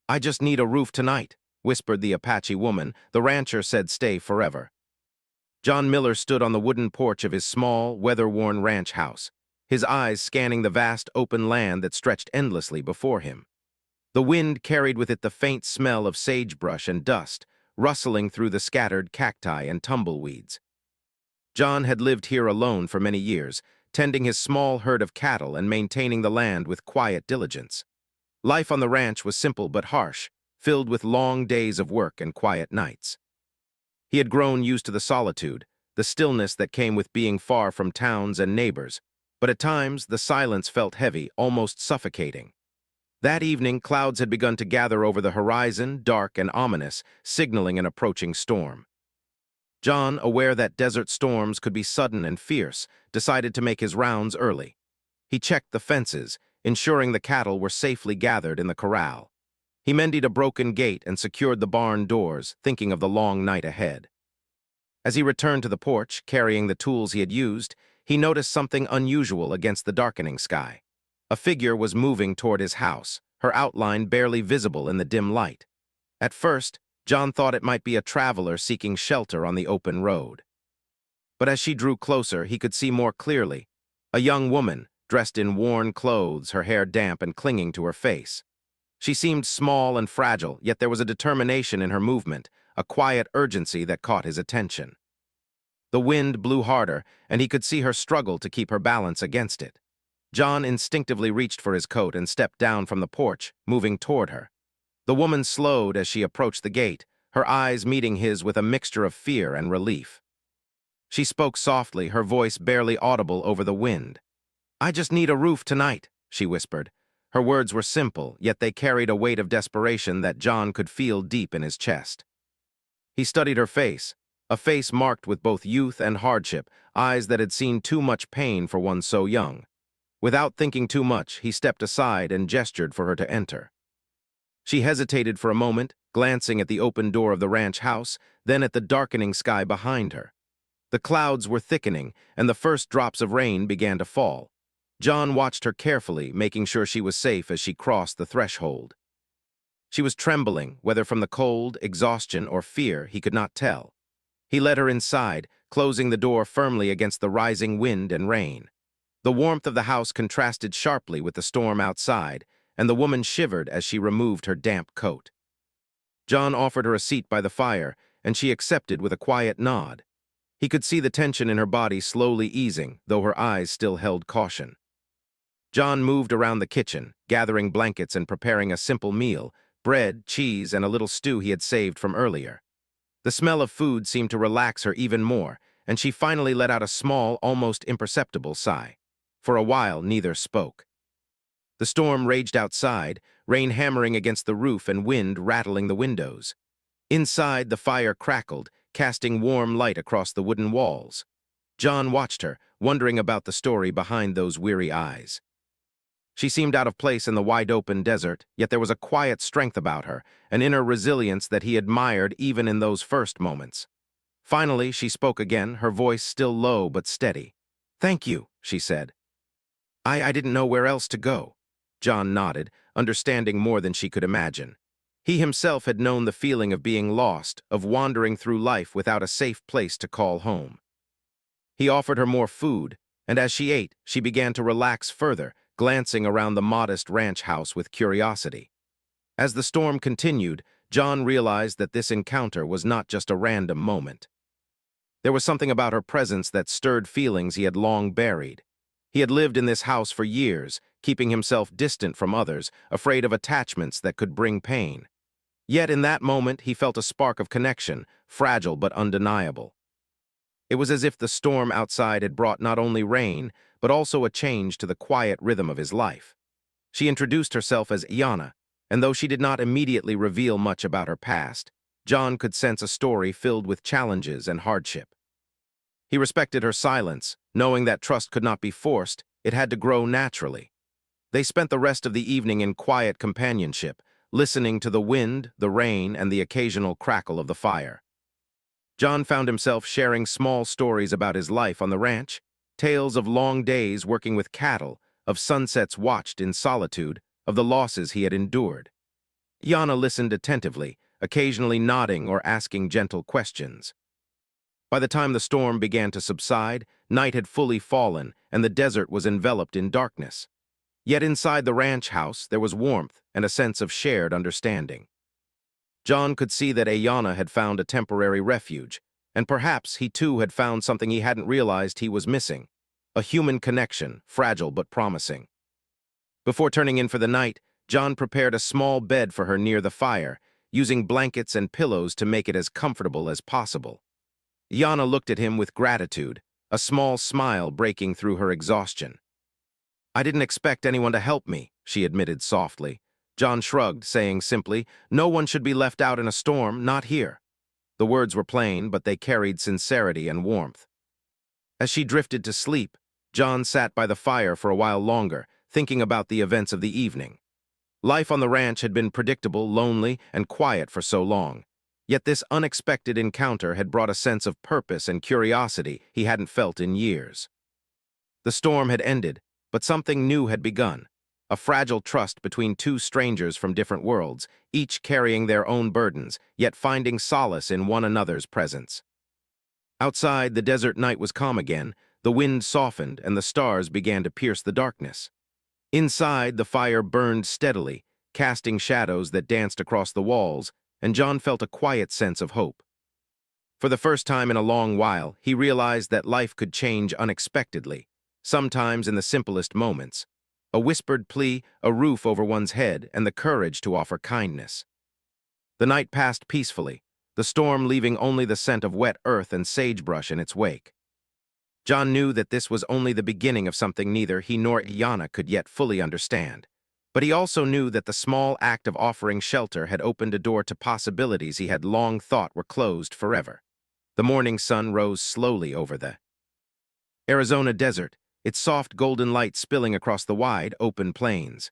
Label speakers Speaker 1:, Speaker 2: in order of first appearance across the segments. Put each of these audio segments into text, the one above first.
Speaker 1: "I just need a roof tonight," whispered the Apache woman. The rancher said stay forever. John Miller stood on the wooden porch of his small, weather-worn ranch house, his eyes scanning the vast open land that stretched endlessly before him. The wind carried with it the faint smell of sagebrush and dust, rustling through the scattered cacti and tumbleweeds. John had lived here alone for many years, tending his small herd of cattle and maintaining the land with quiet diligence. Life on the ranch was simple but harsh, filled with long days of work and quiet nights. He had grown used to the solitude, the stillness that came with being far from towns and neighbors, but at times the silence felt heavy, almost suffocating. That evening, clouds had begun to gather over the horizon, dark and ominous, signaling an approaching storm. John, aware that desert storms could be sudden and fierce, decided to make his rounds early. He checked the fences, ensuring the cattle were safely gathered in the corral. He mended a broken gate and secured the barn doors, thinking of the long night ahead. As he returned to the porch, carrying the tools he had used, he noticed something unusual against the darkening sky. A figure was moving toward his house, her outline barely visible in the dim light. At first, John thought it might be a traveler seeking shelter on the open road. But as she drew closer, he could see more clearly. A young woman, dressed in worn clothes, her hair damp and clinging to her face. She seemed small and fragile, yet there was a determination in her movement, a quiet urgency that caught his attention. The wind blew harder, and he could see her struggle to keep her balance against it. John instinctively reached for his coat and stepped down from the porch, moving toward her. The woman slowed as she approached the gate, her eyes meeting his with a mixture of fear and relief. She spoke softly, her voice barely audible over the wind. "I just need a roof tonight," she whispered. Her words were simple, yet they carried a weight of desperation that John could feel deep in his chest. He studied her face, a face marked with both youth and hardship, eyes that had seen too much pain for one so young. Without thinking too much, he stepped aside and gestured for her to enter. She hesitated for a moment, glancing at the open door of the ranch house, then at the darkening sky behind her. The clouds were thickening, and the first drops of rain began to fall. John watched her carefully, making sure she was safe as she crossed the threshold. She was trembling, whether from the cold, exhaustion, or fear, he could not tell. He led her inside, closing the door firmly against the rising wind and rain. The warmth of the house contrasted sharply with the storm outside, and the woman shivered as she removed her damp coat. John offered her a seat by the fire, and she accepted with a quiet nod. He could see the tension in her body slowly easing, though her eyes still held caution. John moved around the kitchen, gathering blankets and preparing a simple meal, bread, cheese, and a little stew he had saved from earlier. The smell of food seemed to relax her even more, and she finally let out a small, almost imperceptible sigh. For a while, neither spoke. The storm raged outside, rain hammering against the roof and wind rattling the windows. Inside, the fire crackled, casting warm light across the wooden walls. John watched her, wondering about the story behind those weary eyes. She seemed out of place in the wide-open desert, yet there was a quiet strength about her, an inner resilience that he admired even in those first moments. Finally, she spoke again, her voice still low but steady. "Thank you," she said. I didn't know where else to go." John nodded, understanding more than she could imagine. He himself had known the feeling of being lost, of wandering through life without a safe place to call home. He offered her more food, and as she ate, she began to relax further, glancing around the modest ranch house with curiosity. As the storm continued, John realized that this encounter was not just a random moment. There was something about her presence that stirred feelings he had long buried. He had lived in this house for years, keeping himself distant from others, afraid of attachments that could bring pain. Yet in that moment, he felt a spark of connection, fragile but undeniable. It was as if the storm outside had brought not only rain, but also a change to the quiet rhythm of his life. She introduced herself as Iana, and though she did not immediately reveal much about her past, John could sense a story filled with challenges and hardship. He respected her silence, knowing that trust could not be forced, it had to grow naturally. They spent the rest of the evening in quiet companionship, listening to the wind, the rain, and the occasional crackle of the fire. John found himself sharing small stories about his life on the ranch, tales of long days working with cattle, of sunsets watched in solitude, of the losses he had endured. Yana listened attentively, occasionally nodding or asking gentle questions. By the time the storm began to subside, night had fully fallen and the desert was enveloped in darkness. Yet inside the ranch house there was warmth and a sense of shared understanding. John could see that Ayana had found a temporary refuge, and perhaps he too had found something he hadn't realized he was missing, a human connection, fragile but promising. Before turning in for the night, John prepared a small bed for her near the fire, using blankets and pillows to make it as comfortable as possible. Yana looked at him with gratitude, a small smile breaking through her exhaustion. "I didn't expect anyone to help me," she admitted softly. John shrugged, saying simply, "No one should be left out in a storm, not here." The words were plain, but they carried sincerity and warmth. As she drifted to sleep, John sat by the fire for a while longer, thinking about the events of the evening. Life on the ranch had been predictable, lonely, and quiet for so long. Yet this unexpected encounter had brought a sense of purpose and curiosity he hadn't felt in years. The storm had ended, but something new had begun. A fragile trust between two strangers from different worlds, each carrying their own burdens, yet finding solace in one another's presence. Outside, the desert night was calm again, the wind softened, and the stars began to pierce the darkness. Inside, the fire burned steadily, casting shadows that danced across the walls, and John felt a quiet sense of hope. For the first time in a long while, he realized that life could change unexpectedly, sometimes in the simplest moments. A whispered plea, a roof over one's head, and the courage to offer kindness. The night passed peacefully, the storm leaving only the scent of wet earth and sagebrush in its wake. John knew that this was only the beginning of something neither he nor Yana could yet fully understand. But he also knew that the small act of offering shelter had opened a door to possibilities he had long thought were closed forever. The morning sun rose slowly over the Arizona desert, its soft golden light spilling across the wide, open plains.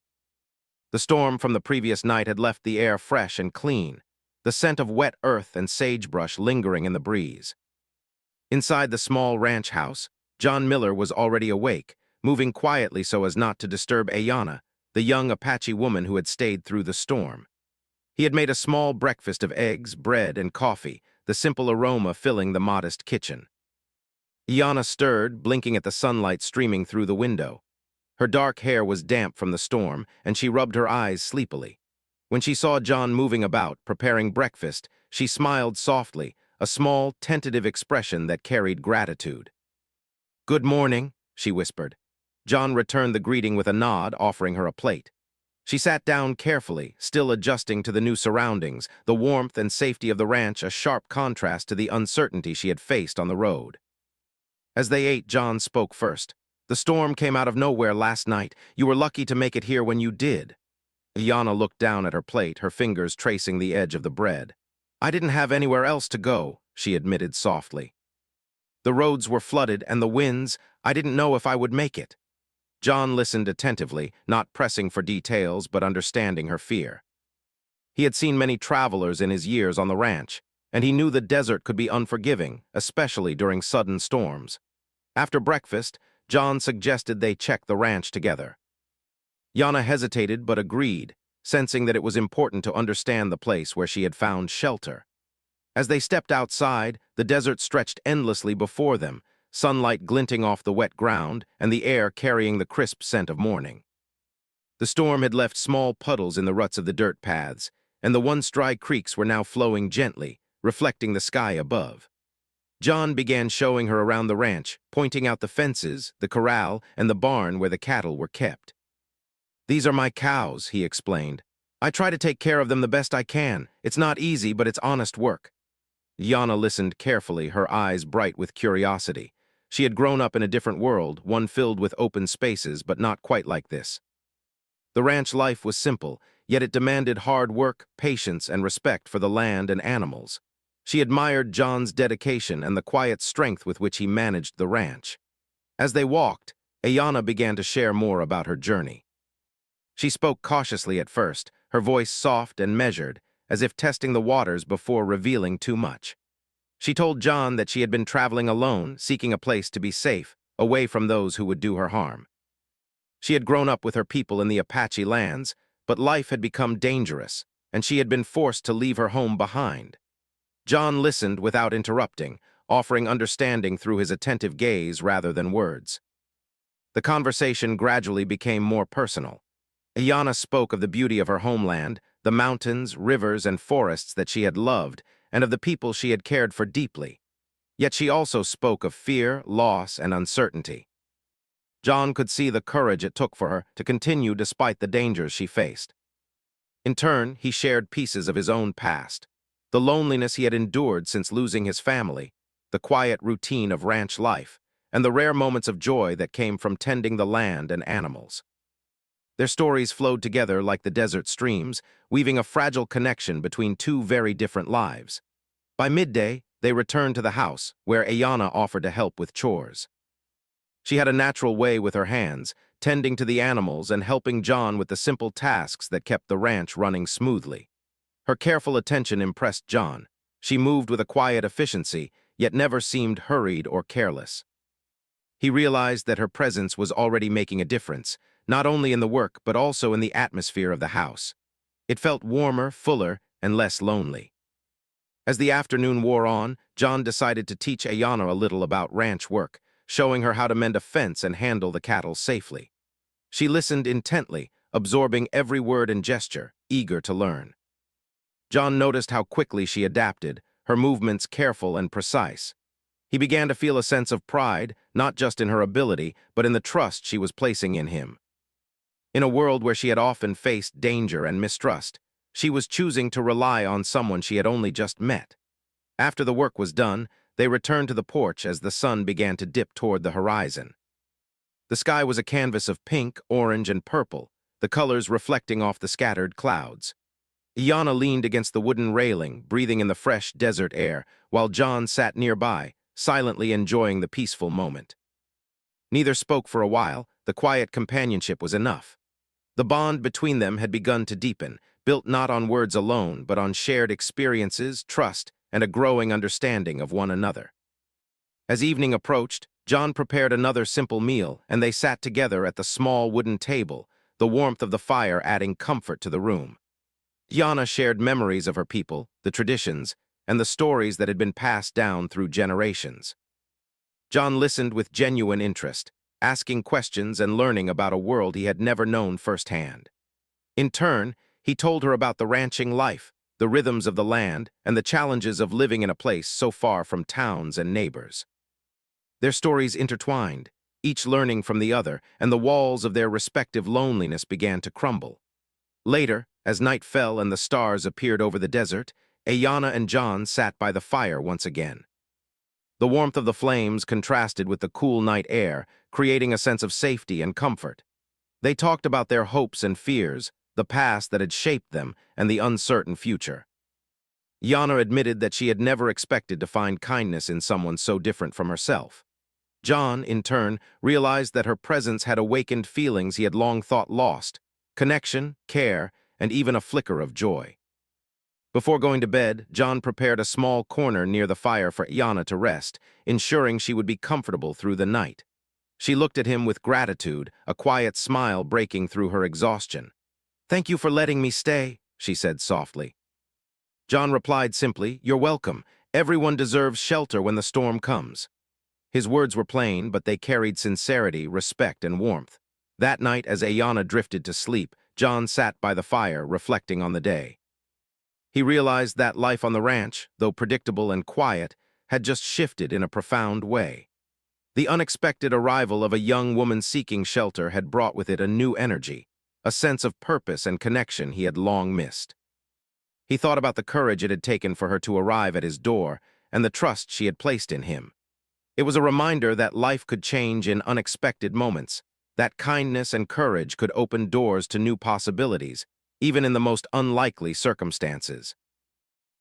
Speaker 1: The storm from the previous night had left the air fresh and clean, the scent of wet earth and sagebrush lingering in the breeze. Inside the small ranch house, John Miller was already awake, moving quietly so as not to disturb Ayana, the young Apache woman who had stayed through the storm. He had made a small breakfast of eggs, bread, and coffee, the simple aroma filling the modest kitchen. Ayana stirred, blinking at the sunlight streaming through the window. Her dark hair was damp from the storm, and she rubbed her eyes sleepily. When she saw John moving about, preparing breakfast, she smiled softly, a small, tentative expression that carried gratitude. "Good morning," she whispered. John returned the greeting with a nod, offering her a plate. She sat down carefully, still adjusting to the new surroundings, the warmth and safety of the ranch a sharp contrast to the uncertainty she had faced on the road. As they ate, John spoke first. "The storm came out of nowhere last night. You were lucky to make it here when you did." Yana looked down at her plate, her fingers tracing the edge of the bread. "I didn't have anywhere else to go," she admitted softly. "The roads were flooded and the winds, I didn't know if I would make it." John listened attentively, not pressing for details but understanding her fear. He had seen many travelers in his years on the ranch, and he knew the desert could be unforgiving, especially during sudden storms. After breakfast, John suggested they check the ranch together. Yana hesitated but agreed, sensing that it was important to understand the place where she had found shelter. As they stepped outside, the desert stretched endlessly before them, sunlight glinting off the wet ground and the air carrying the crisp scent of morning. The storm had left small puddles in the ruts of the dirt paths, and the once dry creeks were now flowing gently, reflecting the sky above. John began showing her around the ranch, pointing out the fences, the corral, and the barn where the cattle were kept. "These are my cows," he explained. "I try to take care of them the best I can. It's not easy, but it's honest work." Yana listened carefully, her eyes bright with curiosity. She had grown up in a different world, one filled with open spaces, but not quite like this. The ranch life was simple, yet it demanded hard work, patience, and respect for the land and animals. She admired John's dedication and the quiet strength with which he managed the ranch. As they walked, Ayana began to share more about her journey. She spoke cautiously at first, her voice soft and measured, as if testing the waters before revealing too much. She told John that she had been traveling alone, seeking a place to be safe, away from those who would do her harm. She had grown up with her people in the Apache lands, but life had become dangerous, and she had been forced to leave her home behind. John listened without interrupting, offering understanding through his attentive gaze rather than words. The conversation gradually became more personal. Ayanna spoke of the beauty of her homeland, the mountains, rivers, and forests that she had loved, and of the people she had cared for deeply. Yet she also spoke of fear, loss, and uncertainty. John could see the courage it took for her to continue despite the dangers she faced. In turn, he shared pieces of his own past, the loneliness he had endured since losing his family, the quiet routine of ranch life, and the rare moments of joy that came from tending the land and animals. Their stories flowed together like the desert streams, weaving a fragile connection between two very different lives. By midday, they returned to the house, where Ayanna offered to help with chores. She had a natural way with her hands, tending to the animals and helping John with the simple tasks that kept the ranch running smoothly. Her careful attention impressed John. She moved with a quiet efficiency, yet never seemed hurried or careless. He realized that her presence was already making a difference, not only in the work but also in the atmosphere of the house. It felt warmer, fuller, and less lonely. As the afternoon wore on, John decided to teach Ayanna a little about ranch work, showing her how to mend a fence and handle the cattle safely. She listened intently, absorbing every word and gesture, eager to learn. John noticed how quickly she adapted, her movements careful and precise. He began to feel a sense of pride, not just in her ability, but in the trust she was placing in him. In a world where she had often faced danger and mistrust, she was choosing to rely on someone she had only just met. After the work was done, they returned to the porch as the sun began to dip toward the horizon. The sky was a canvas of pink, orange, and purple, the colors reflecting off the scattered clouds. Ayanna leaned against the wooden railing, breathing in the fresh desert air, while John sat nearby, silently enjoying the peaceful moment. Neither spoke for a while. The quiet companionship was enough. The bond between them had begun to deepen, built not on words alone, but on shared experiences, trust, and a growing understanding of one another. As evening approached, John prepared another simple meal, and they sat together at the small wooden table, the warmth of the fire adding comfort to the room. Ayanna shared memories of her people, the traditions, and the stories that had been passed down through generations. John listened with genuine interest, asking questions and learning about a world he had never known firsthand. In turn, he told her about the ranching life, the rhythms of the land, and the challenges of living in a place so far from towns and neighbors. Their stories intertwined, each learning from the other, and the walls of their respective loneliness began to crumble. Later, as night fell and the stars appeared over the desert, Ayanna and John sat by the fire once again. The warmth of the flames contrasted with the cool night air, creating a sense of safety and comfort. They talked about their hopes and fears, the past that had shaped them, and the uncertain future. Ayanna admitted that she had never expected to find kindness in someone so different from herself. John, in turn, realized that her presence had awakened feelings he had long thought lost: connection, care, and even a flicker of joy. Before going to bed, John prepared a small corner near the fire for Ayanna to rest, ensuring she would be comfortable through the night. She looked at him with gratitude, a quiet smile breaking through her exhaustion. "Thank you for letting me stay," she said softly. John replied simply, "You're welcome. Everyone deserves shelter when the storm comes." His words were plain, but they carried sincerity, respect, and warmth. That night, as Ayanna drifted to sleep, John sat by the fire, reflecting on the day. He realized that life on the ranch, though predictable and quiet, had just shifted in a profound way. The unexpected arrival of a young woman seeking shelter had brought with it a new energy, a sense of purpose and connection he had long missed. He thought about the courage it had taken for her to arrive at his door and the trust she had placed in him. It was a reminder that life could change in unexpected moments, that kindness and courage could open doors to new possibilities, even in the most unlikely circumstances.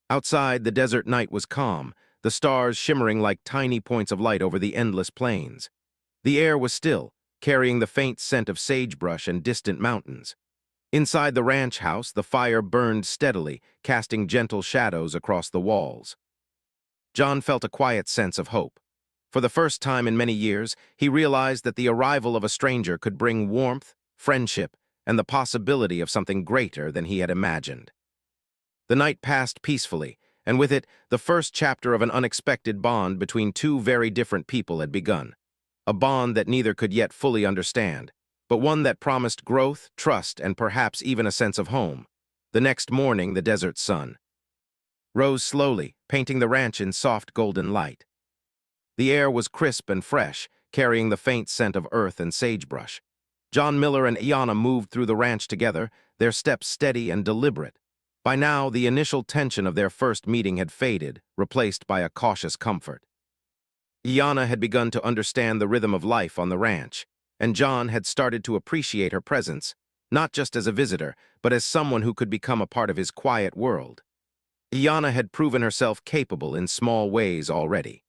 Speaker 1: Outside, the desert night was calm, the stars shimmering like tiny points of light over the endless plains. The air was still, carrying the faint scent of sagebrush and distant mountains. Inside the ranch house, the fire burned steadily, casting gentle shadows across the walls. John felt a quiet sense of hope. For the first time in many years, he realized that the arrival of a stranger could bring warmth, friendship, and the possibility of something greater than he had imagined. The night passed peacefully, and with it, the first chapter of an unexpected bond between two very different people had begun. A bond that neither could yet fully understand, but one that promised growth, trust, and perhaps even a sense of home. The next morning, the desert sun rose slowly, painting the ranch in soft golden light. The air was crisp and fresh, carrying the faint scent of earth and sagebrush. John Miller and Iana moved through the ranch together, their steps steady and deliberate. By now, the initial tension of their first meeting had faded, replaced by a cautious comfort. Iana had begun to understand the rhythm of life on the ranch, and John had started to appreciate her presence, not just as a visitor, but as someone who could become a part of his quiet world. Iana had proven herself capable in small ways already.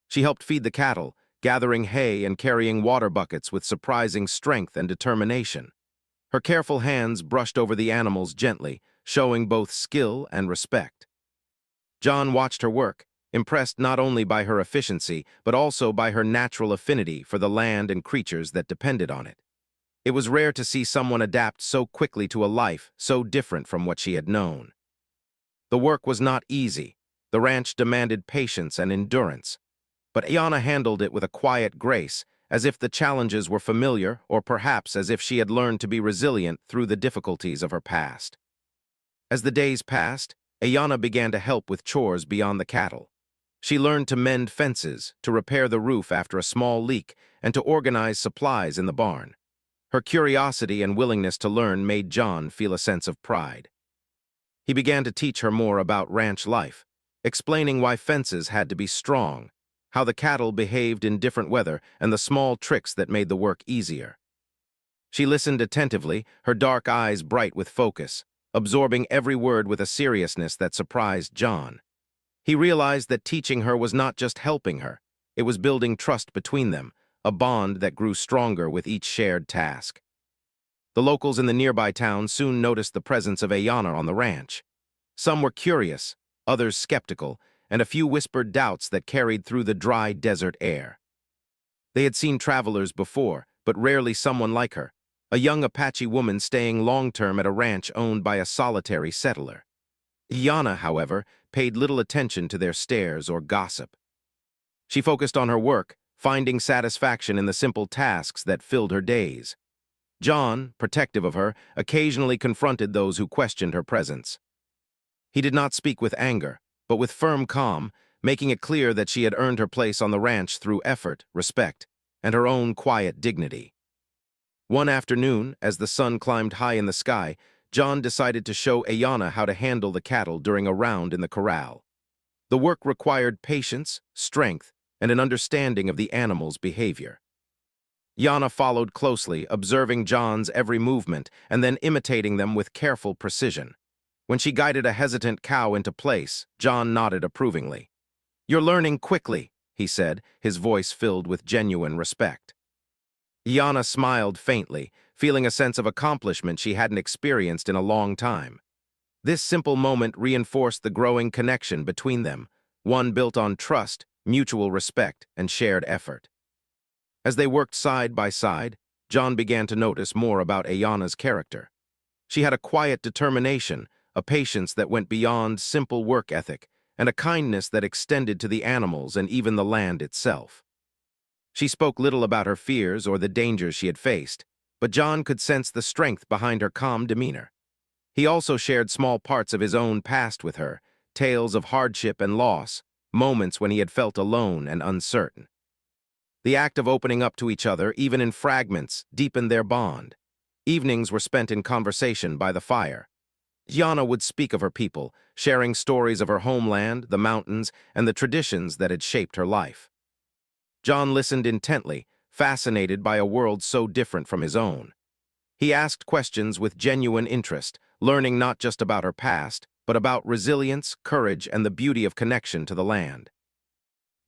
Speaker 1: She helped feed the cattle, gathering hay and carrying water buckets with surprising strength and determination. Her careful hands brushed over the animals gently, showing both skill and respect. John watched her work, impressed not only by her efficiency, but also by her natural affinity for the land and creatures that depended on it. It was rare to see someone adapt so quickly to a life so different from what she had known. The work was not easy. The ranch demanded patience and endurance. But Iana handled it with a quiet grace, as if the challenges were familiar, or perhaps as if she had learned to be resilient through the difficulties of her past. As the days passed, Iana began to help with chores beyond the cattle. She learned to mend fences, to repair the roof after a small leak, and to organize supplies in the barn. Her curiosity and willingness to learn made John feel a sense of pride. He began to teach her more about ranch life, explaining why fences had to be strong, how the cattle behaved in different weather, and the small tricks that made the work easier. She listened attentively, her dark eyes bright with focus, absorbing every word with a seriousness that surprised John. He realized that teaching her was not just helping her, it was building trust between them, a bond that grew stronger with each shared task. The locals in the nearby town soon noticed the presence of Iana on the ranch. Some were curious, others skeptical, and a few whispered doubts that carried through the dry desert air. They had seen travelers before, but rarely someone like her, a young Apache woman staying long-term at a ranch owned by a solitary settler. Iana, however, paid little attention to their stares or gossip. She focused on her work, finding satisfaction in the simple tasks that filled her days. John, protective of her, occasionally confronted those who questioned her presence. He did not speak with anger, but with firm calm, making it clear that she had earned her place on the ranch through effort, respect, and her own quiet dignity. One afternoon, as the sun climbed high in the sky, John decided to show Iana how to handle the cattle during a round in the corral. The work required patience, strength, and an understanding of the animal's behavior. Iana followed closely, observing John's every movement and then imitating them with careful precision. When she guided a hesitant cow into place, John nodded approvingly. "You're learning quickly," he said, his voice filled with genuine respect. Iana smiled faintly, feeling a sense of accomplishment she hadn't experienced in a long time. This simple moment reinforced the growing connection between them, one built on trust, mutual respect, and shared effort. As they worked side by side, John began to notice more about Iana's character. She had a quiet determination, a patience that went beyond simple work ethic, and a kindness that extended to the animals and even the land itself. She spoke little about her fears or the dangers she had faced, but John could sense the strength behind her calm demeanor. He also shared small parts of his own past with her, tales of hardship and loss, moments when he had felt alone and uncertain. The act of opening up to each other, even in fragments, deepened their bond. Evenings were spent in conversation by the fire. Iana would speak of her people, sharing stories of her homeland, the mountains, and the traditions that had shaped her life. John listened intently, fascinated by a world so different from his own. He asked questions with genuine interest, learning not just about her past, but about resilience, courage, and the beauty of connection to the land.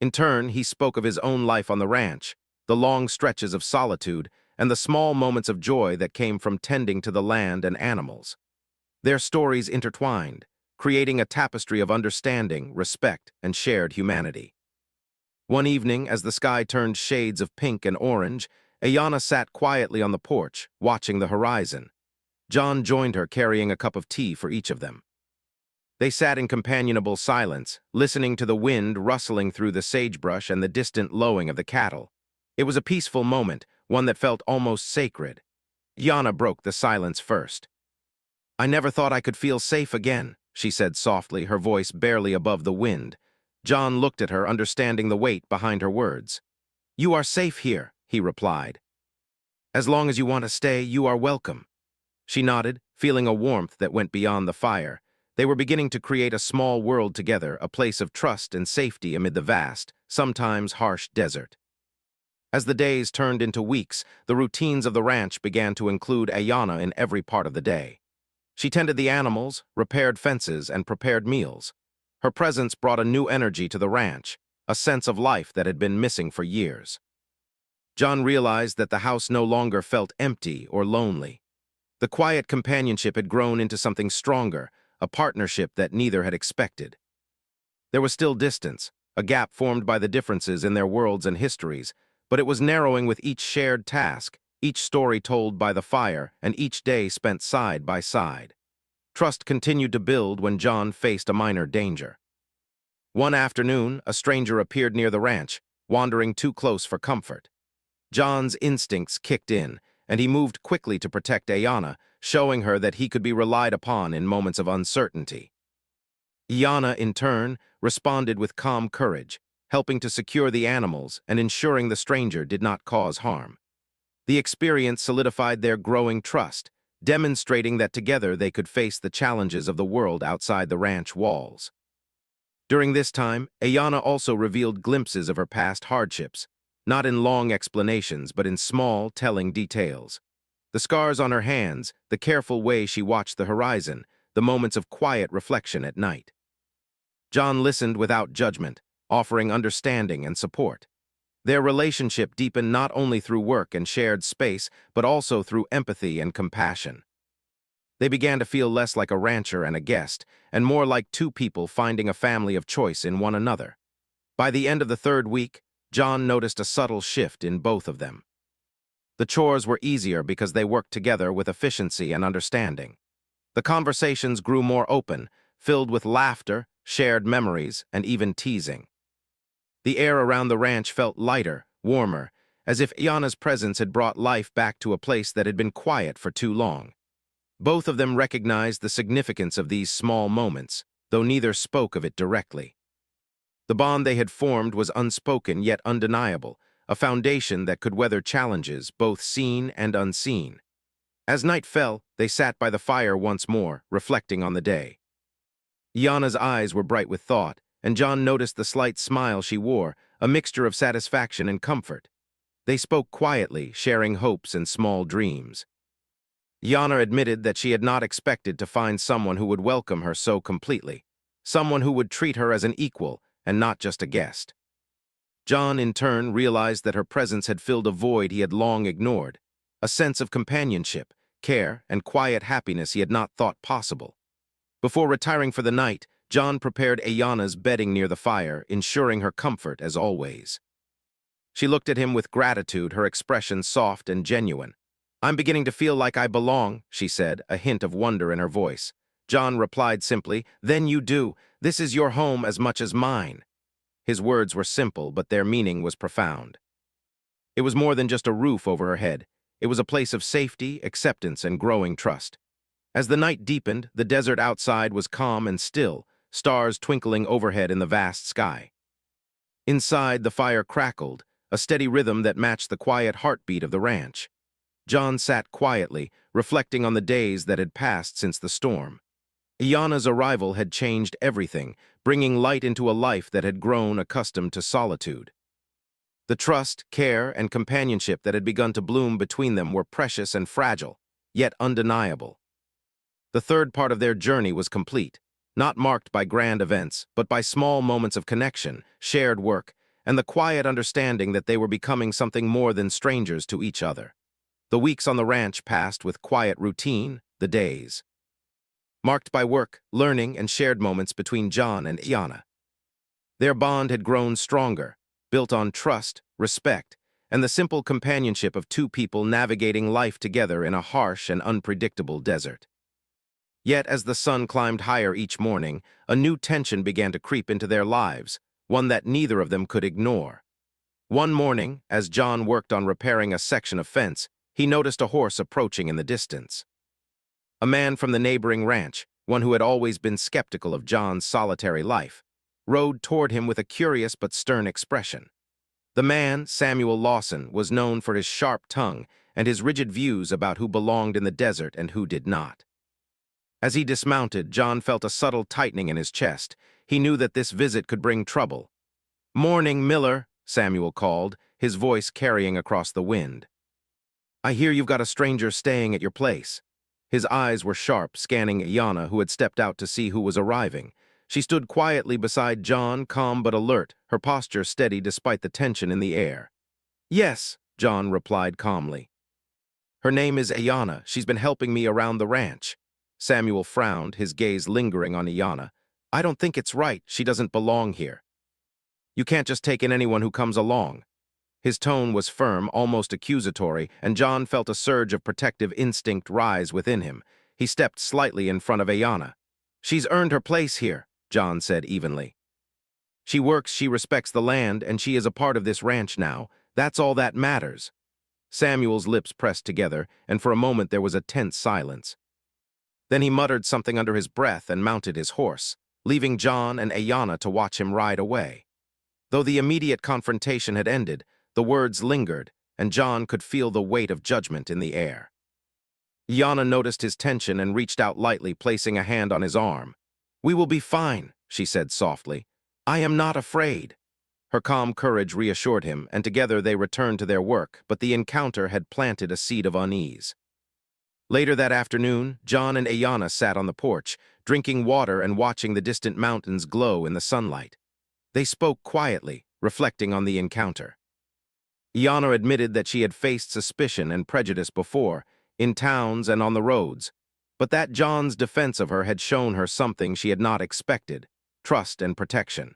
Speaker 1: In turn, he spoke of his own life on the ranch, the long stretches of solitude, and the small moments of joy that came from tending to the land and animals. Their stories intertwined, creating a tapestry of understanding, respect, and shared humanity. One evening, as the sky turned shades of pink and orange, Iana sat quietly on the porch, watching the horizon. John joined her, carrying a cup of tea for each of them. They sat in companionable silence, listening to the wind rustling through the sagebrush and the distant lowing of the cattle. It was a peaceful moment, one that felt almost sacred. Yana broke the silence first. "I never thought I could feel safe again," she said softly, her voice barely above the wind. John looked at her, understanding the weight behind her words. "You are safe here," he replied. "As long as you want to stay, you are welcome." She nodded, feeling a warmth that went beyond the fire. They were beginning to create a small world together, a place of trust and safety amid the vast, sometimes harsh desert. As the days turned into weeks, the routines of the ranch began to include Ayana in every part of the day. She tended the animals, repaired fences, and prepared meals. Her presence brought a new energy to the ranch, a sense of life that had been missing for years. John realized that the house no longer felt empty or lonely. The quiet companionship had grown into something stronger, a partnership that neither had expected. There was still distance, a gap formed by the differences in their worlds and histories, but it was narrowing with each shared task, each story told by the fire, and each day spent side by side. Trust continued to build when John faced a minor danger. One afternoon, a stranger appeared near the ranch, wandering too close for comfort. John's instincts kicked in, and he moved quickly to protect Ayana, showing her that he could be relied upon in moments of uncertainty. Ayana, in turn, responded with calm courage, helping to secure the animals and ensuring the stranger did not cause harm. The experience solidified their growing trust, demonstrating that together they could face the challenges of the world outside the ranch walls. During this time, Ayana also revealed glimpses of her past hardships, not in long explanations but in small, telling details. The scars on her hands, the careful way she watched the horizon, the moments of quiet reflection at night. John listened without judgment, offering understanding and support. Their relationship deepened not only through work and shared space, but also through empathy and compassion. They began to feel less like a rancher and a guest, and more like two people finding a family of choice in one another. By the end of the third week, John noticed a subtle shift in both of them. The chores were easier because they worked together with efficiency and understanding. The conversations grew more open, filled with laughter, shared memories, and even teasing. The air around the ranch felt lighter, warmer, as if Ayana's presence had brought life back to a place that had been quiet for too long. Both of them recognized the significance of these small moments, though neither spoke of it directly. The bond they had formed was unspoken yet undeniable, a foundation that could weather challenges, both seen and unseen. As night fell, they sat by the fire once more, reflecting on the day. Ayana's eyes were bright with thought, and John noticed the slight smile she wore, a mixture of satisfaction and comfort. They spoke quietly, sharing hopes and small dreams. Ayana admitted that she had not expected to find someone who would welcome her so completely, someone who would treat her as an equal and not just a guest. John, in turn, realized that her presence had filled a void he had long ignored, a sense of companionship, care, and quiet happiness he had not thought possible. Before retiring for the night, John prepared Ayana's bedding near the fire, ensuring her comfort as always. She looked at him with gratitude, her expression soft and genuine. "I'm beginning to feel like I belong," she said, a hint of wonder in her voice. John replied simply, "Then you do. This is your home as much as mine." His words were simple, but their meaning was profound. It was more than just a roof over her head. It was a place of safety, acceptance, and growing trust. As the night deepened, the desert outside was calm and still, stars twinkling overhead in the vast sky. Inside, the fire crackled, a steady rhythm that matched the quiet heartbeat of the ranch. John sat quietly, reflecting on the days that had passed since the storm. Ayana's arrival had changed everything, bringing light into a life that had grown accustomed to solitude. The trust, care, and companionship that had begun to bloom between them were precious and fragile, yet undeniable. The third part of their journey was complete, not marked by grand events, but by small moments of connection, shared work, and the quiet understanding that they were becoming something more than strangers to each other. The weeks on the ranch passed with quiet routine, the days marked by work, learning, and shared moments between John and Ayana. Their bond had grown stronger, built on trust, respect, and the simple companionship of two people navigating life together in a harsh and unpredictable desert. Yet as the sun climbed higher each morning, a new tension began to creep into their lives, one that neither of them could ignore. One morning, as John worked on repairing a section of fence, he noticed a horse approaching in the distance. A man from the neighboring ranch, one who had always been skeptical of John's solitary life, rode toward him with a curious but stern expression. The man, Samuel Lawson, was known for his sharp tongue and his rigid views about who belonged in the desert and who did not. As he dismounted, John felt a subtle tightening in his chest. He knew that this visit could bring trouble. "Morning, Miller," Samuel called, his voice carrying across the wind. "I hear you've got a stranger staying at your place." His eyes were sharp, scanning Ayanna, who had stepped out to see who was arriving. She stood quietly beside John, calm but alert, her posture steady despite the tension in the air. "Yes," John replied calmly. "Her name is Ayanna. She's been helping me around the ranch." Samuel frowned, his gaze lingering on Ayanna. "I don't think it's right. She doesn't belong here." "You can't just take in anyone who comes along." His tone was firm, almost accusatory, and John felt a surge of protective instinct rise within him. He stepped slightly in front of Ayanna. "She's earned her place here," John said evenly. "She works, she respects the land, and she is a part of this ranch now. That's all that matters." Samuel's lips pressed together, and for a moment there was a tense silence. Then he muttered something under his breath and mounted his horse, leaving John and Ayanna to watch him ride away. Though the immediate confrontation had ended, the words lingered, and John could feel the weight of judgment in the air. Ayanna noticed his tension and reached out lightly, placing a hand on his arm. "We will be fine," she said softly. "I am not afraid." Her calm courage reassured him, and together they returned to their work, but the encounter had planted a seed of unease. Later that afternoon, John and Ayanna sat on the porch, drinking water and watching the distant mountains glow in the sunlight. They spoke quietly, reflecting on the encounter. Ayanna admitted that she had faced suspicion and prejudice before, in towns and on the roads, but that John's defense of her had shown her something she had not expected: trust and protection.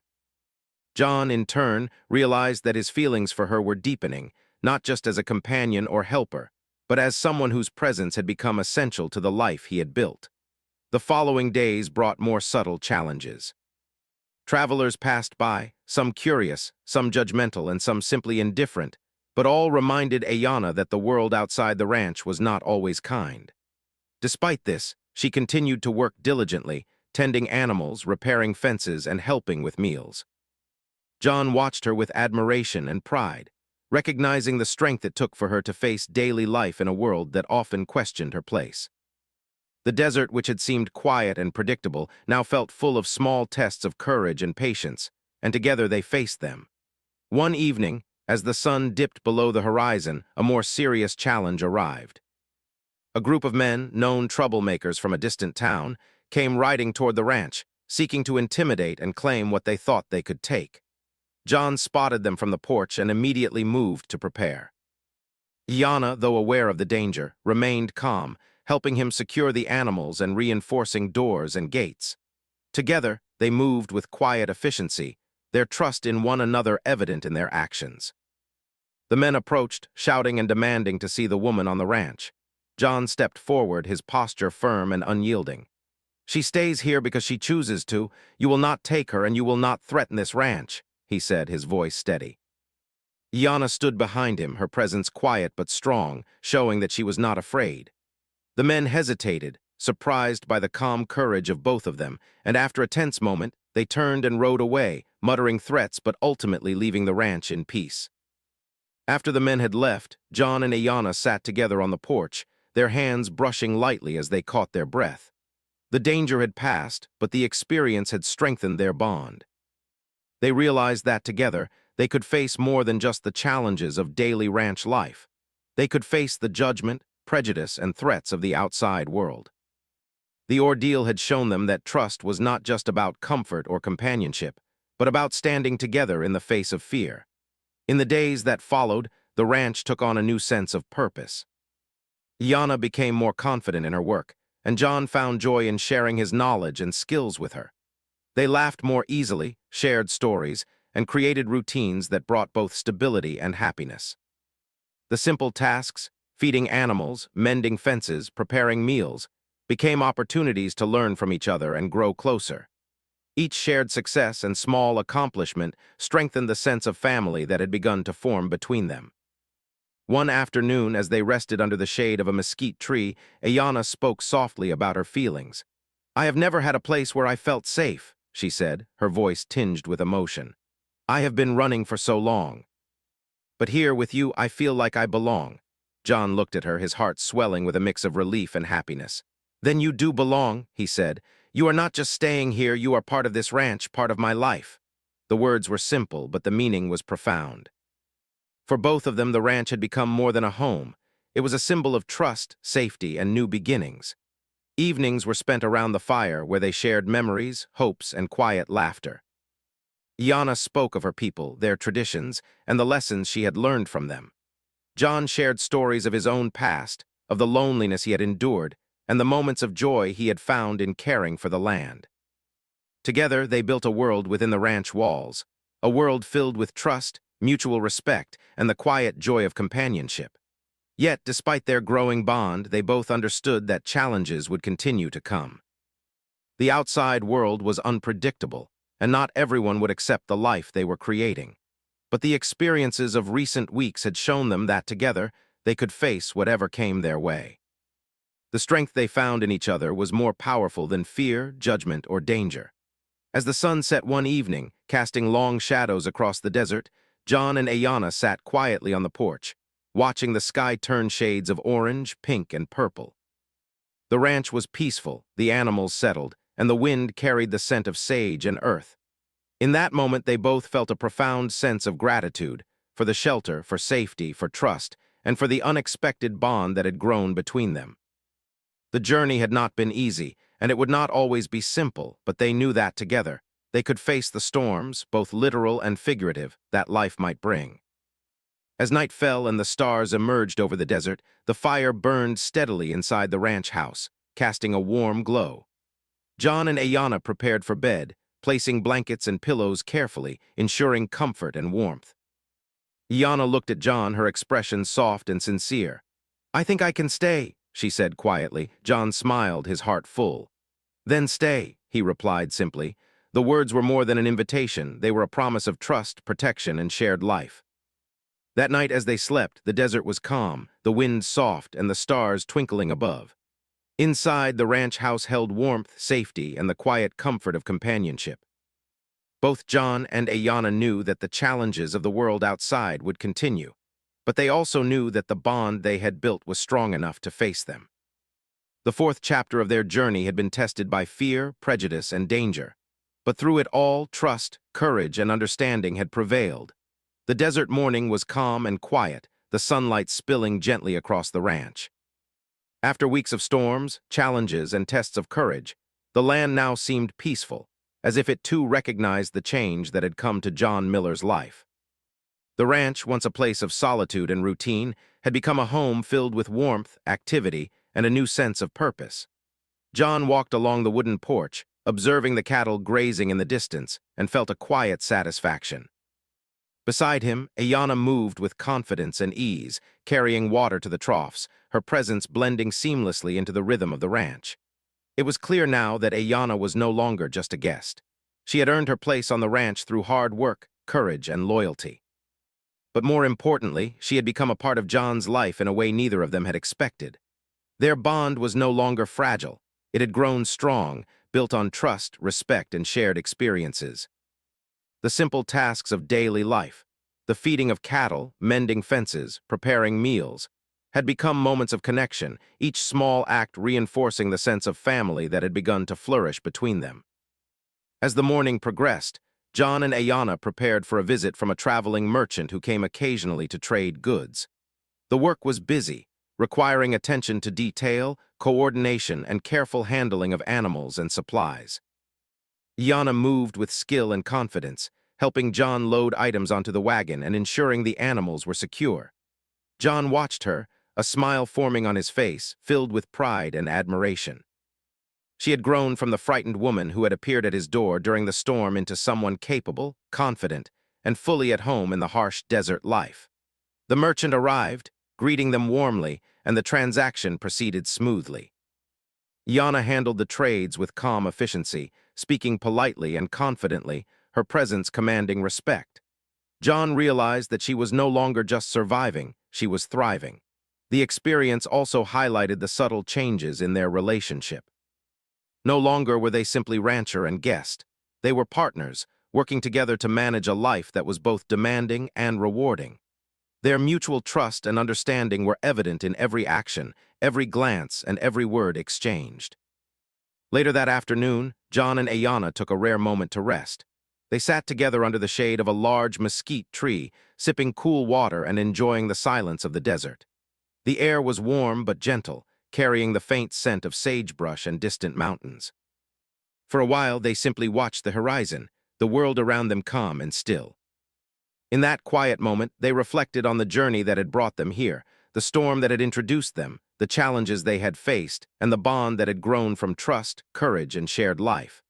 Speaker 1: John, in turn, realized that his feelings for her were deepening, not just as a companion or helper, but as someone whose presence had become essential to the life he had built. The following days brought more subtle challenges. Travelers passed by, some curious, some judgmental, and some simply indifferent, but all reminded Ayanna that the world outside the ranch was not always kind. Despite this, she continued to work diligently, tending animals, repairing fences, and helping with meals. John watched her with admiration and pride, recognizing the strength it took for her to face daily life in a world that often questioned her place. The desert, which had seemed quiet and predictable, now felt full of small tests of courage and patience, and together they faced them. One evening, as the sun dipped below the horizon, a more serious challenge arrived. A group of men, known troublemakers from a distant town, came riding toward the ranch, seeking to intimidate and claim what they thought they could take. John spotted them from the porch and immediately moved to prepare. Ayanna, though aware of the danger, remained calm, helping him secure the animals and reinforcing doors and gates. Together, they moved with quiet efficiency, their trust in one another evident in their actions. The men approached, shouting and demanding to see the woman on the ranch. John stepped forward, his posture firm and unyielding. "She stays here because she chooses to. You will not take her and you will not threaten this ranch," he said, his voice steady. Ayanna stood behind him, her presence quiet but strong, showing that she was not afraid. The men hesitated, surprised by the calm courage of both of them, and after a tense moment, they turned and rode away, muttering threats but ultimately leaving the ranch in peace. After the men had left, John and Ayanna sat together on the porch, their hands brushing lightly as they caught their breath. The danger had passed, but the experience had strengthened their bond. They realized that together, they could face more than just the challenges of daily ranch life. They could face the judgment, prejudice, and threats of the outside world. The ordeal had shown them that trust was not just about comfort or companionship, but about standing together in the face of fear. In the days that followed, the ranch took on a new sense of purpose. Ayanna became more confident in her work, and John found joy in sharing his knowledge and skills with her. They laughed more easily, shared stories, and created routines that brought both stability and happiness. The simple tasks, feeding animals, mending fences, preparing meals, became opportunities to learn from each other and grow closer. Each shared success and small accomplishment strengthened the sense of family that had begun to form between them. One afternoon, as they rested under the shade of a mesquite tree, Ayana spoke softly about her feelings. "I have never had a place where I felt safe," she said, her voice tinged with emotion. "I have been running for so long. But here with you, I feel like I belong." John looked at her, his heart swelling with a mix of relief and happiness. "Then you do belong," he said. "You are not just staying here, you are part of this ranch, part of my life." The words were simple, but the meaning was profound. For both of them, the ranch had become more than a home. It was a symbol of trust, safety, and new beginnings. Evenings were spent around the fire, where they shared memories, hopes, and quiet laughter. Iana spoke of her people, their traditions, and the lessons she had learned from them. John shared stories of his own past, of the loneliness he had endured, and the moments of joy he had found in caring for the land. Together, they built a world within the ranch walls, a world filled with trust, mutual respect, and the quiet joy of companionship. Yet, despite their growing bond, they both understood that challenges would continue to come. The outside world was unpredictable, and not everyone would accept the life they were creating. But the experiences of recent weeks had shown them that together, they could face whatever came their way. The strength they found in each other was more powerful than fear, judgment, or danger. As the sun set one evening, casting long shadows across the desert, John and Ayana sat quietly on the porch, watching the sky turn shades of orange, pink, and purple. The ranch was peaceful, the animals settled, and the wind carried the scent of sage and earth. In that moment, they both felt a profound sense of gratitude for the shelter, for safety, for trust, and for the unexpected bond that had grown between them. The journey had not been easy, and it would not always be simple, but they knew that together they could face the storms, both literal and figurative, that life might bring. As night fell and the stars emerged over the desert, the fire burned steadily inside the ranch house, casting a warm glow. John and Ayana prepared for bed, placing blankets and pillows carefully, ensuring comfort and warmth. Ayana looked at John, her expression soft and sincere. "I think I can stay," she said quietly. John smiled, his heart full. "Then stay," he replied simply. The words were more than an invitation. They were a promise of trust, protection, and shared life. That night as they slept, the desert was calm, the wind soft, and the stars twinkling above. Inside, the ranch house held warmth, safety, and the quiet comfort of companionship. Both John and Ayana knew that the challenges of the world outside would continue, but they also knew that the bond they had built was strong enough to face them. The fourth chapter of their journey had been tested by fear, prejudice, and danger, but through it all, trust, courage, and understanding had prevailed. The desert morning was calm and quiet, the sunlight spilling gently across the ranch. After weeks of storms, challenges, and tests of courage, the land now seemed peaceful, as if it too recognized the change that had come to John Miller's life. The ranch, once a place of solitude and routine, had become a home filled with warmth, activity, and a new sense of purpose. John walked along the wooden porch, observing the cattle grazing in the distance, and felt a quiet satisfaction. Beside him, Ayana moved with confidence and ease, carrying water to the troughs, her presence blending seamlessly into the rhythm of the ranch. It was clear now that Ayana was no longer just a guest. She had earned her place on the ranch through hard work, courage, and loyalty. But more importantly, she had become a part of John's life in a way neither of them had expected. Their bond was no longer fragile. It had grown strong, built on trust, respect, and shared experiences. The simple tasks of daily life, the feeding of cattle, mending fences, preparing meals, had become moments of connection, each small act reinforcing the sense of family that had begun to flourish between them. As the morning progressed, John and Ayana prepared for a visit from a traveling merchant who came occasionally to trade goods. The work was busy, requiring attention to detail, coordination, and careful handling of animals and supplies. Ayana moved with skill and confidence, helping John load items onto the wagon and ensuring the animals were secure. John watched her, a smile forming on his face, filled with pride and admiration. She had grown from the frightened woman who had appeared at his door during the storm into someone capable, confident, and fully at home in the harsh desert life. The merchant arrived, greeting them warmly, and the transaction proceeded smoothly. Iana handled the trades with calm efficiency, speaking politely and confidently, her presence commanding respect. John realized that she was no longer just surviving, she was thriving. The experience also highlighted the subtle changes in their relationship. No longer were they simply rancher and guest. They were partners, working together to manage a life that was both demanding and rewarding. Their mutual trust and understanding were evident in every action, every glance, and every word exchanged. Later that afternoon, John and Ayana took a rare moment to rest. They sat together under the shade of a large mesquite tree, sipping cool water and enjoying the silence of the desert. The air was warm but gentle, carrying the faint scent of sagebrush and distant mountains. For a while, they simply watched the horizon, the world around them calm and still. In that quiet moment, they reflected on the journey that had brought them here, the storm that had introduced them, the challenges they had faced, and the bond that had grown from trust, courage, and shared life.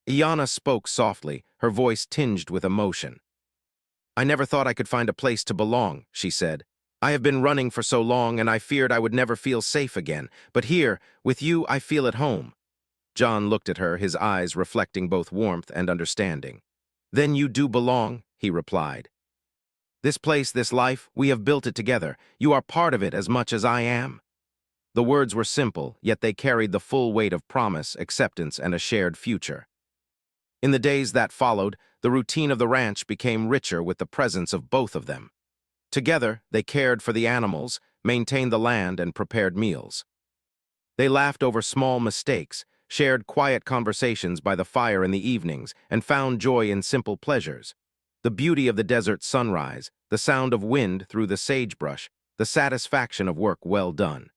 Speaker 1: Iana spoke softly, her voice tinged with emotion. "I never thought I could find a place to belong," she said. "I have been running for so long, and I feared I would never feel safe again. But here, with you, I feel at home." John looked at her, his eyes reflecting both warmth and understanding. "Then you do belong," he replied. "This place, this life, we have built it together. You are part of it as much as I am." The words were simple, yet they carried the full weight of promise, acceptance, and a shared future. In the days that followed, the routine of the ranch became richer with the presence of both of them. Together, they cared for the animals, maintained the land, and prepared meals. They laughed over small mistakes, shared quiet conversations by the fire in the evenings, and found joy in simple pleasures. The beauty of the desert sunrise, the sound of wind through the sagebrush, the satisfaction of work well done.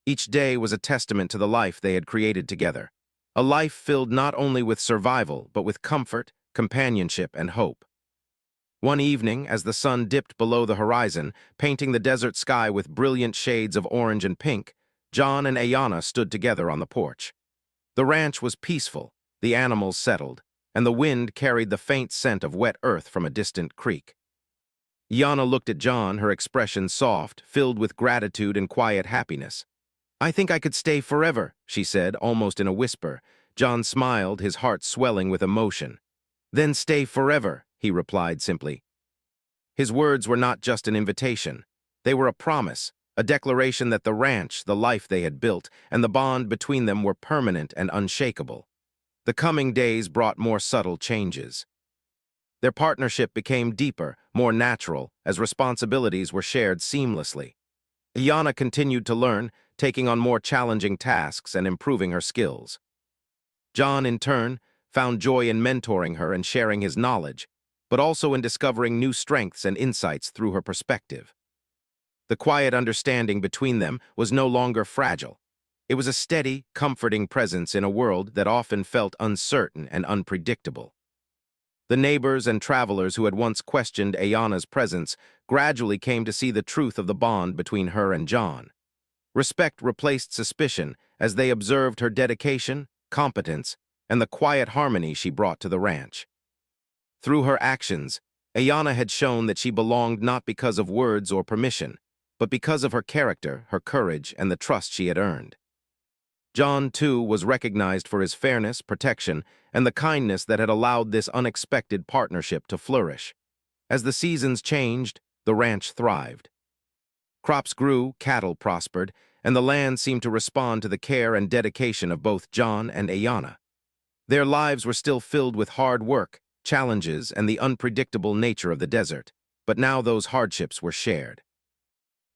Speaker 1: Each day was a testament to the life they had created together. A life filled not only with survival, but with comfort, companionship, and hope. One evening, as the sun dipped below the horizon, painting the desert sky with brilliant shades of orange and pink, John and Ayana stood together on the porch. The ranch was peaceful, the animals settled, and the wind carried the faint scent of wet earth from a distant creek. Ayana looked at John, her expression soft, filled with gratitude and quiet happiness. "I think I could stay forever," she said, almost in a whisper. John smiled, his heart swelling with emotion. "Then stay forever," he replied simply. His words were not just an invitation. They were a promise, a declaration that the ranch, the life they had built, and the bond between them were permanent and unshakable. The coming days brought more subtle changes. Their partnership became deeper, more natural, as responsibilities were shared seamlessly. Ayana continued to learn, taking on more challenging tasks and improving her skills. John, in turn, found joy in mentoring her and sharing his knowledge, but also in discovering new strengths and insights through her perspective. The quiet understanding between them was no longer fragile. It was a steady, comforting presence in a world that often felt uncertain and unpredictable. The neighbors and travelers who had once questioned Ayana's presence gradually came to see the truth of the bond between her and John. Respect replaced suspicion as they observed her dedication, competence, and the quiet harmony she brought to the ranch. Through her actions, Ayana had shown that she belonged not because of words or permission, but because of her character, her courage, and the trust she had earned. John, too, was recognized for his fairness, protection, and the kindness that had allowed this unexpected partnership to flourish. As the seasons changed, the ranch thrived. Crops grew, cattle prospered, and the land seemed to respond to the care and dedication of both John and Ayana. Their lives were still filled with hard work, challenges, and the unpredictable nature of the desert, but now those hardships were shared.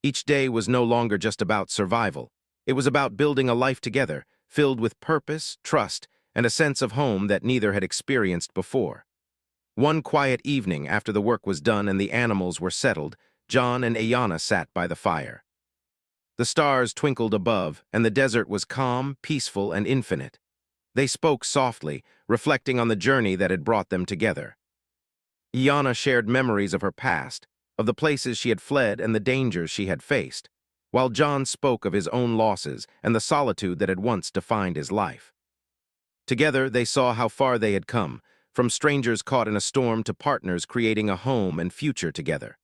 Speaker 1: Each day was no longer just about survival. It was about building a life together, filled with purpose, trust, and a sense of home that neither had experienced before. One quiet evening after the work was done and the animals were settled, John and Ayana sat by the fire. The stars twinkled above, and the desert was calm, peaceful, and infinite. They spoke softly, reflecting on the journey that had brought them together. Ayana shared memories of her past, of the places she had fled and the dangers she had faced, while John spoke of his own losses and the solitude that had once defined his life. Together, they saw how far they had come, from strangers caught in a storm to partners creating a home and future together.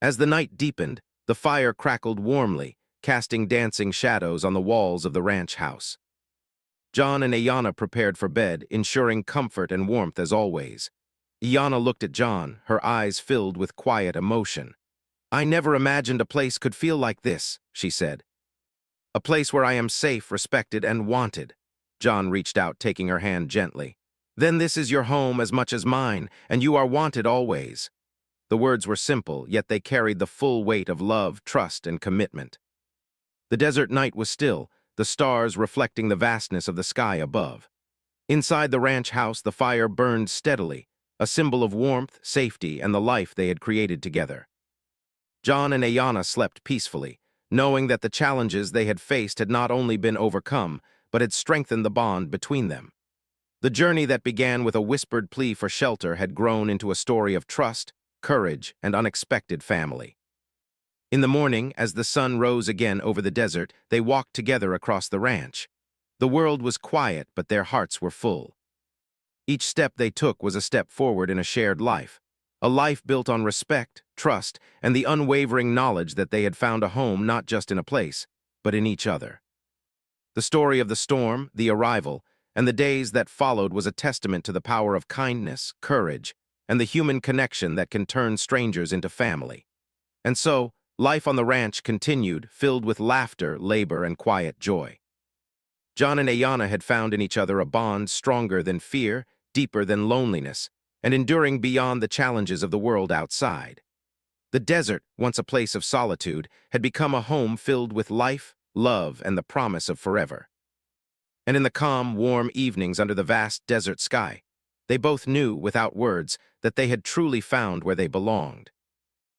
Speaker 1: As the night deepened, the fire crackled warmly, casting dancing shadows on the walls of the ranch house. John and Ayana prepared for bed, ensuring comfort and warmth as always. Ayana looked at John, her eyes filled with quiet emotion. "I never imagined a place could feel like this," she said. "A place where I am safe, respected, and wanted." John reached out, taking her hand gently. "Then this is your home as much as mine, and you are wanted always." The words were simple, yet they carried the full weight of love, trust, and commitment. The desert night was still, the stars reflecting the vastness of the sky above. Inside the ranch house, the fire burned steadily, a symbol of warmth, safety, and the life they had created together. John and Ayana slept peacefully, knowing that the challenges they had faced had not only been overcome, but had strengthened the bond between them. The journey that began with a whispered plea for shelter had grown into a story of trust, courage, and unexpected family. In the morning, as the sun rose again over the desert, they walked together across the ranch. The world was quiet, but their hearts were full. Each step they took was a step forward in a life built on respect, trust, and the unwavering knowledge that they had found a home not just in a place, but in each other. The story of the storm, the arrival, and the days that followed was a testament to the power of kindness, courage, and the human connection that can turn strangers into family. And so, life on the ranch continued, filled with laughter, labor, and quiet joy. John and Ayana had found in each other a bond stronger than fear, deeper than loneliness, and enduring beyond the challenges of the world outside. The desert, once a place of solitude, had become a home filled with life, love, and the promise of forever. And in the calm, warm evenings under the vast desert sky, they both knew, without words, that they had truly found where they belonged.